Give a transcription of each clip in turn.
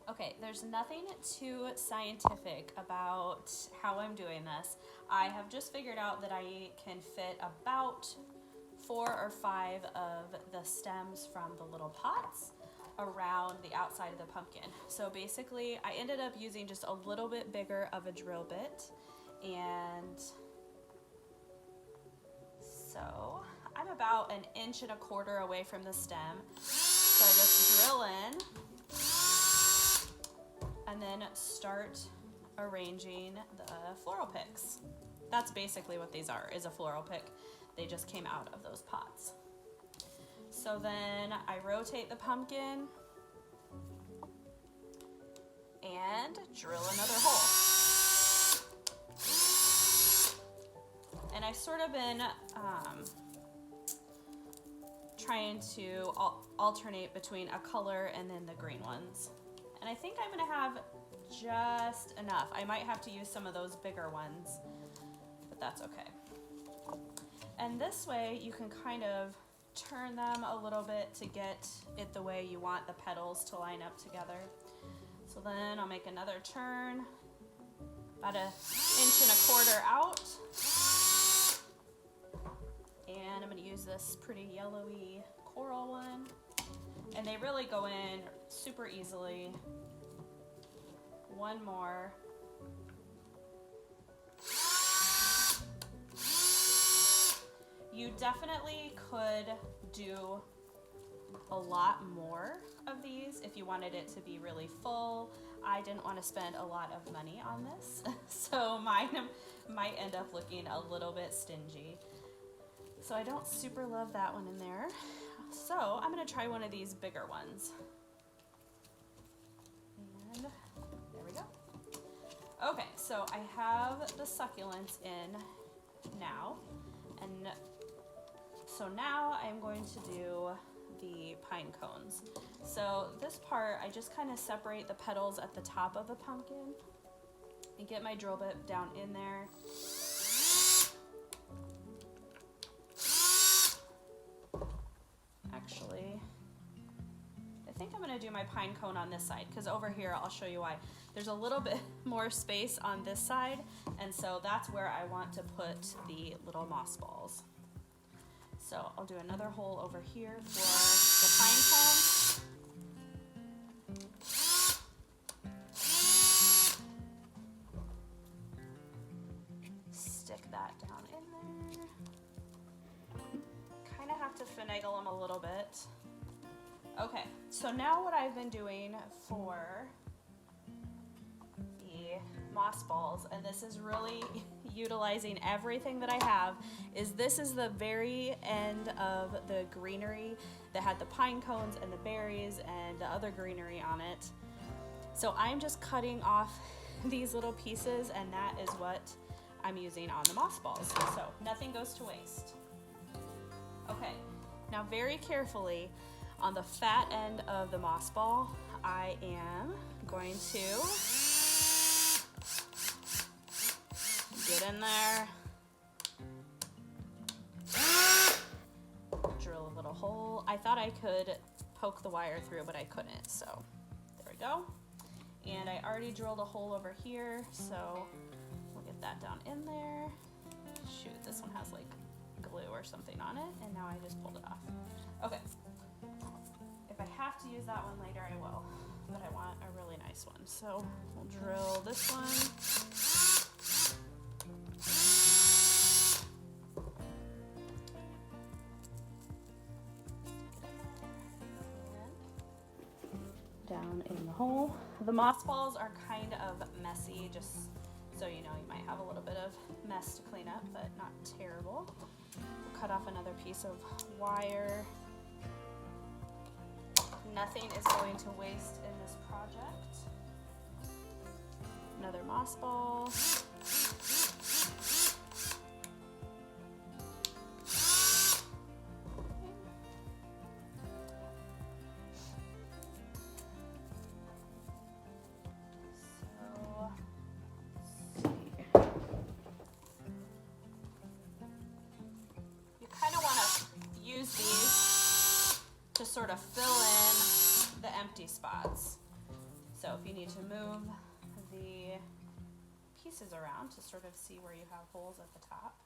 Okay, there's nothing too scientific about how I'm doing this. I have just figured out that I can fit about 4 or 5 of the stems from the little pots around the outside of the pumpkin. So basically, I ended up using just a little bit bigger of a drill bit, and so I'm about 1.25 inches away from the stem. So I just drill in and then start arranging the floral picks. That's basically what these are, is a floral pick. They just came out of those pots. So then I rotate the pumpkin and drill another hole. And I've sort of been trying to alternate between a color and then the green ones. And I think I'm gonna have just enough. I might have to use some of those bigger ones, but that's okay. And this way you can kind of turn them a little bit to get it the way you want the petals to line up together. So then I'll make another turn, about 1.25 inches out. And I'm gonna use this pretty yellowy coral one. And they really go in super easily. One more. You definitely could do a lot more of these if you wanted it to be really full. I didn't want to spend a lot of money on this, so mine might end up looking a little bit stingy. So I don't super love that one in there. So I'm gonna try one of these bigger ones. And there we go. Okay, so I have the succulents in now. And so now I'm going to do the pine cones. So this part, I just kind of separate the petals at the top of the pumpkin and get my drill bit down in there. Actually, I think I'm gonna do my pine cone on this side, because over here, I'll show you why. There's a little bit more space on this side, and so that's where I want to put the little moss balls. So I'll do another hole over here for the pine cone. Stick that down in there. Kind of have to finagle them a little bit. Okay, so now what I've been doing for the moss balls, and this is really utilizing everything that I have, is this is the very end of the greenery that had the pine cones and the berries and the other greenery on it. So I'm just cutting off these little pieces, and that is what I'm using on the moss balls. So nothing goes to waste. Okay, now very carefully on the fat end of the moss ball, I am going to get in there, drill a little hole. I thought I could poke the wire through, but I couldn't, so there we go. And I already drilled a hole over here, so we'll get that down in there. Shoot, this one has like glue or something on it, and now I just pulled it off. Okay, if I have to use that one later, I will, but I want a really nice one. So we'll drill this one. Down in the hole. The moss balls are kind of messy, just so you know, you might have a little bit of mess to clean up, but not terrible. We'll cut off another piece of wire. Nothing is going to waste in this project. Another moss ball. To sort of fill in the empty spots. So if you need to move the pieces around to sort of see where you have holes at the top.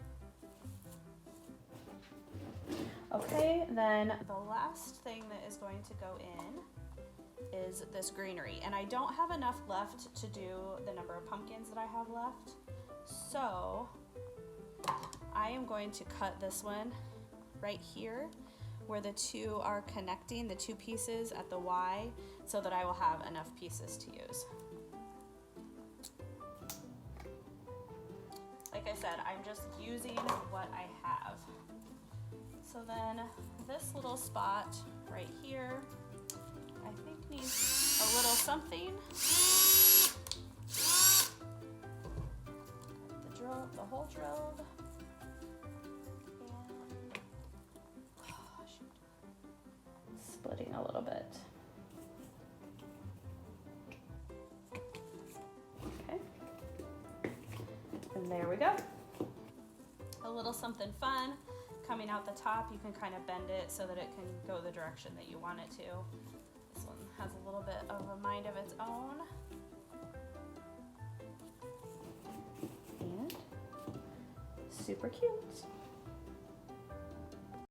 Okay, then the last thing that is going to go in is this greenery. And I don't have enough left to do the number of pumpkins that I have left. So I am going to cut this one right here where the two are connecting, the two pieces at the Y, so that I will have enough pieces to use. Like I said, I'm just using what I have. So then this little spot right here, I think needs a little something. The hole drilled. And oh, shoot. Splitting a little bit. Okay. And there we go. A little something fun coming out the top. You can kind of bend it so that it can go the direction that you want it to. This one has a little bit of a mind of its own. And super cute.